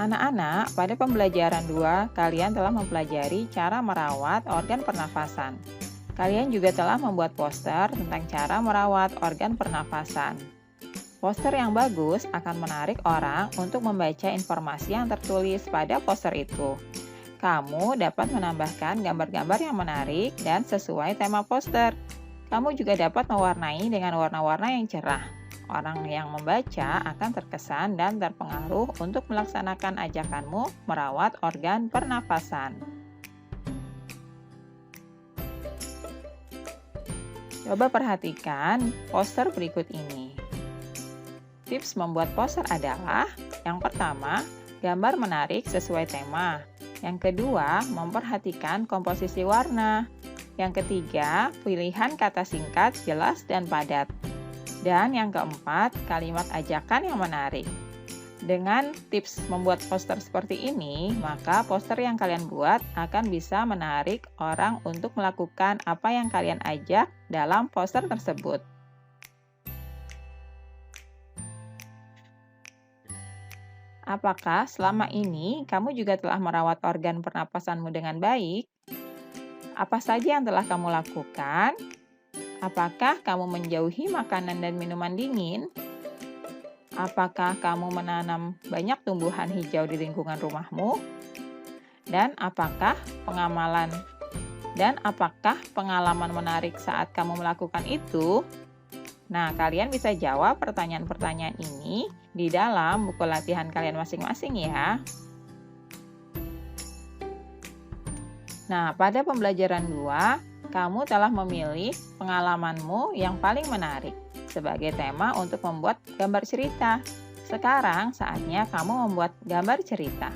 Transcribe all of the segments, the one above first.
Anak-anak, pada pembelajaran 2, kalian telah mempelajari cara merawat organ pernafasan. Kalian juga telah membuat poster tentang cara merawat organ pernafasan. Poster yang bagus akan menarik orang untuk membaca informasi yang tertulis pada poster itu. Kamu dapat menambahkan gambar-gambar yang menarik dan sesuai tema poster. Kamu juga dapat mewarnai dengan warna-warna yang cerah. Orang yang membaca akan terkesan dan terpengaruh untuk melaksanakan ajakanmu merawat organ pernafasan. Coba perhatikan poster berikut ini. Tips membuat poster adalah: yang pertama, gambar menarik sesuai tema. Yang kedua, memperhatikan komposisi warna. Yang ketiga, pilihan kata singkat, jelas, dan padat. Dan yang keempat, kalimat ajakan yang menarik. Dengan tips membuat poster seperti ini, maka poster yang kalian buat akan bisa menarik orang untuk melakukan apa yang kalian ajak dalam poster tersebut. Apakah selama ini kamu juga telah merawat organ pernapasanmu dengan baik? Apa saja yang telah kamu lakukan? Apakah kamu menjauhi makanan dan minuman dingin? Apakah kamu menanam banyak tumbuhan hijau di lingkungan rumahmu? Dan apakah pengalaman menarik saat kamu melakukan itu? Nah, kalian bisa jawab pertanyaan-pertanyaan ini di dalam buku latihan kalian masing-masing ya. Nah, pada pembelajaran 2, kamu telah memilih pengalamanmu yang paling menarik sebagai tema untuk membuat gambar cerita. Sekarang saatnya kamu membuat gambar cerita.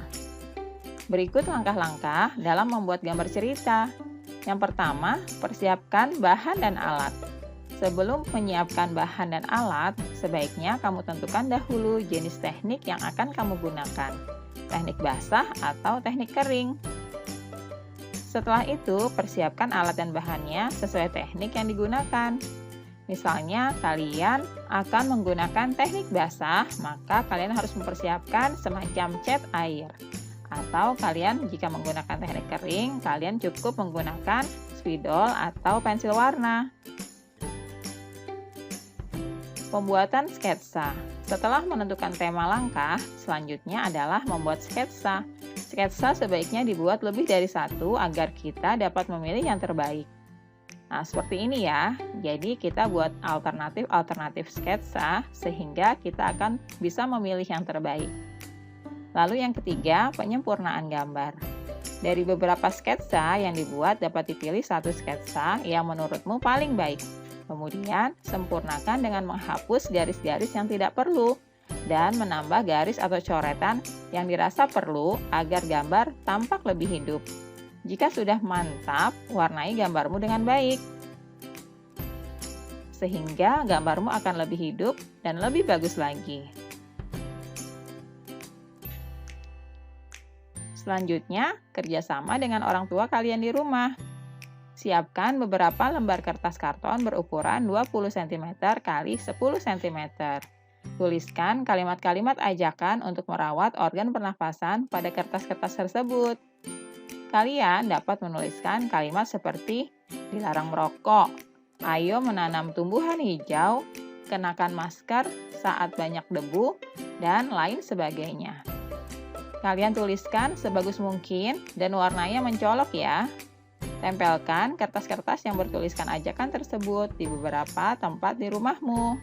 Berikut langkah-langkah dalam membuat gambar cerita. Yang pertama, persiapkan bahan dan alat. Sebelum menyiapkan bahan dan alat, sebaiknya kamu tentukan dahulu jenis teknik yang akan kamu gunakan. Teknik basah atau teknik kering. Setelah itu, persiapkan alat dan bahannya sesuai teknik yang digunakan. Misalnya, kalian akan menggunakan teknik basah, maka kalian harus mempersiapkan semacam cat air. Atau kalian jika menggunakan teknik kering, kalian cukup menggunakan spidol atau pensil warna. Pembuatan sketsa. Setelah menentukan tema langkah, selanjutnya adalah membuat sketsa. Sketsa sebaiknya dibuat lebih dari satu agar kita dapat memilih yang terbaik. Nah, seperti ini ya. Jadi kita buat alternatif sketsa sehingga kita akan bisa memilih yang terbaik. Lalu yang ketiga, penyempurnaan gambar. Dari beberapa sketsa yang dibuat dapat dipilih satu sketsa yang menurutmu paling baik. Kemudian, sempurnakan dengan menghapus garis-garis yang tidak perlu dan menambah garis atau coretan yang dirasa perlu agar gambar tampak lebih hidup. Jika sudah mantap, warnai gambarmu dengan baik, sehingga gambarmu akan lebih hidup dan lebih bagus lagi. Selanjutnya, kerjasama dengan orang tua kalian di rumah. Siapkan beberapa lembar kertas karton berukuran 20 cm x 10 cm. Tuliskan kalimat-kalimat ajakan untuk merawat organ pernafasan pada kertas-kertas tersebut. Kalian dapat menuliskan kalimat seperti dilarang merokok, ayo menanam tumbuhan hijau, kenakan masker saat banyak debu, dan lain sebagainya. Kalian tuliskan sebagus mungkin dan warnanya mencolok ya. Tempelkan kertas-kertas yang bertuliskan ajakan tersebut di beberapa tempat di rumahmu.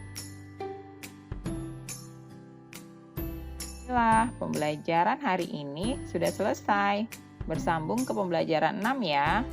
Inilah pembelajaran hari ini sudah selesai. Bersambung ke pembelajaran 6 ya.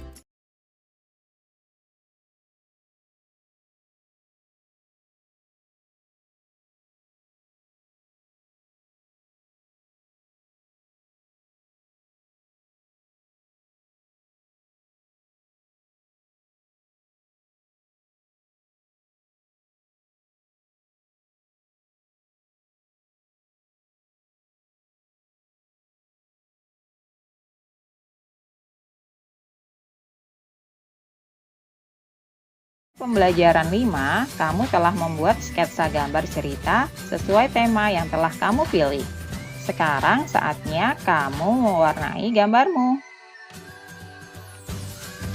Pembelajaran 5, kamu telah membuat sketsa gambar cerita sesuai tema yang telah kamu pilih. Sekarang saatnya kamu mewarnai gambarmu.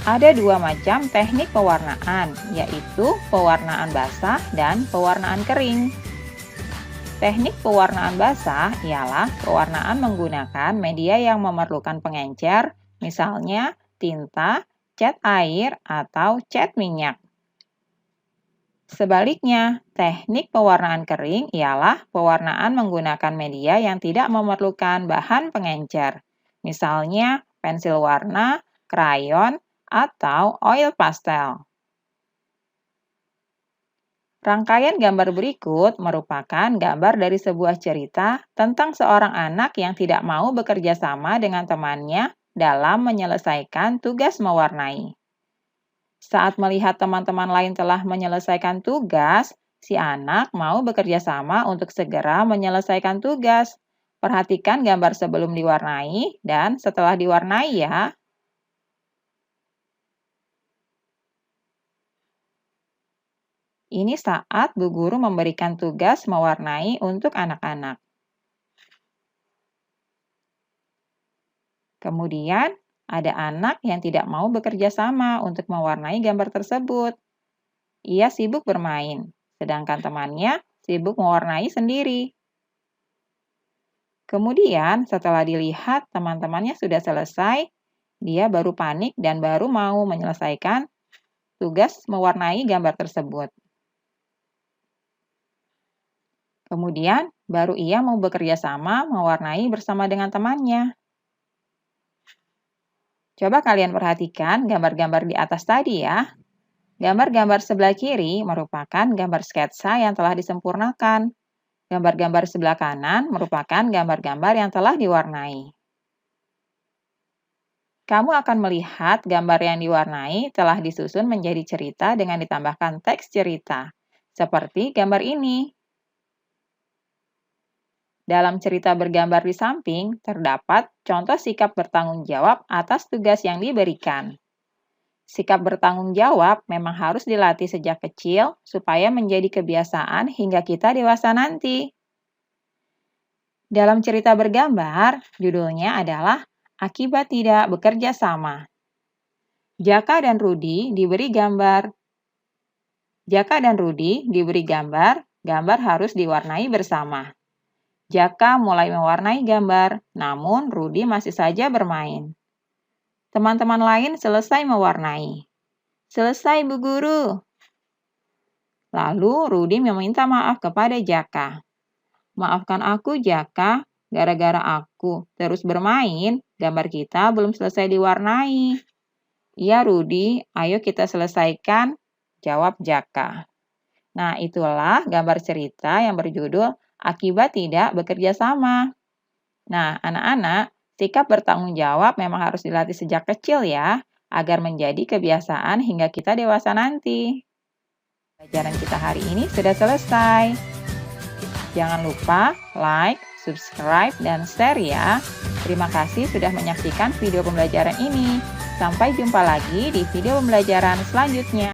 Ada dua macam teknik pewarnaan, yaitu pewarnaan basah dan pewarnaan kering. Teknik pewarnaan basah ialah pewarnaan menggunakan media yang memerlukan pengencer, misalnya tinta, cat air, atau cat minyak. Sebaliknya, teknik pewarnaan kering ialah pewarnaan menggunakan media yang tidak memerlukan bahan pengencer, misalnya pensil warna, krayon, atau oil pastel. Rangkaian gambar berikut merupakan gambar dari sebuah cerita tentang seorang anak yang tidak mau bekerja sama dengan temannya dalam menyelesaikan tugas mewarnai. Saat melihat teman-teman lain telah menyelesaikan tugas, si anak mau bekerja sama untuk segera menyelesaikan tugas. Perhatikan gambar sebelum diwarnai dan setelah diwarnai ya. Ini saat Bu Guru memberikan tugas mewarnai untuk anak-anak. Kemudian, ada anak yang tidak mau bekerja sama untuk mewarnai gambar tersebut. Ia sibuk bermain, sedangkan temannya sibuk mewarnai sendiri. Kemudian, setelah dilihat teman-temannya sudah selesai, dia baru panik dan baru mau menyelesaikan tugas mewarnai gambar tersebut. Kemudian, baru ia mau bekerja sama mewarnai bersama dengan temannya. Coba kalian perhatikan gambar-gambar di atas tadi ya. Gambar-gambar sebelah kiri merupakan gambar sketsa yang telah disempurnakan. Gambar-gambar sebelah kanan merupakan gambar-gambar yang telah diwarnai. Kamu akan melihat gambar yang diwarnai telah disusun menjadi cerita dengan ditambahkan teks cerita, seperti gambar ini. Dalam cerita bergambar di samping, terdapat contoh sikap bertanggung jawab atas tugas yang diberikan. Sikap bertanggung jawab memang harus dilatih sejak kecil supaya menjadi kebiasaan hingga kita dewasa nanti. Dalam cerita bergambar, judulnya adalah Akibat Tidak Bekerja Sama. Jaka dan Rudi diberi gambar. Jaka dan Rudi diberi gambar, gambar harus diwarnai bersama. Jaka mulai mewarnai gambar, namun Rudi masih saja bermain. Teman-teman lain selesai mewarnai. Selesai, Bu Guru. Lalu Rudi meminta maaf kepada Jaka. Maafkan aku, Jaka, gara-gara aku terus bermain, gambar kita belum selesai diwarnai. Iya, Rudi, ayo kita selesaikan, jawab Jaka. Nah, itulah gambar cerita yang berjudul Akibat Tidak Bekerja Sama. Nah, anak-anak, sikap bertanggung jawab memang harus dilatih sejak kecil ya, agar menjadi kebiasaan hingga kita dewasa nanti. Pelajaran kita hari ini sudah selesai. Jangan lupa like, subscribe, dan share ya. Terima kasih sudah menyaksikan video pembelajaran ini. Sampai jumpa lagi di video pembelajaran selanjutnya.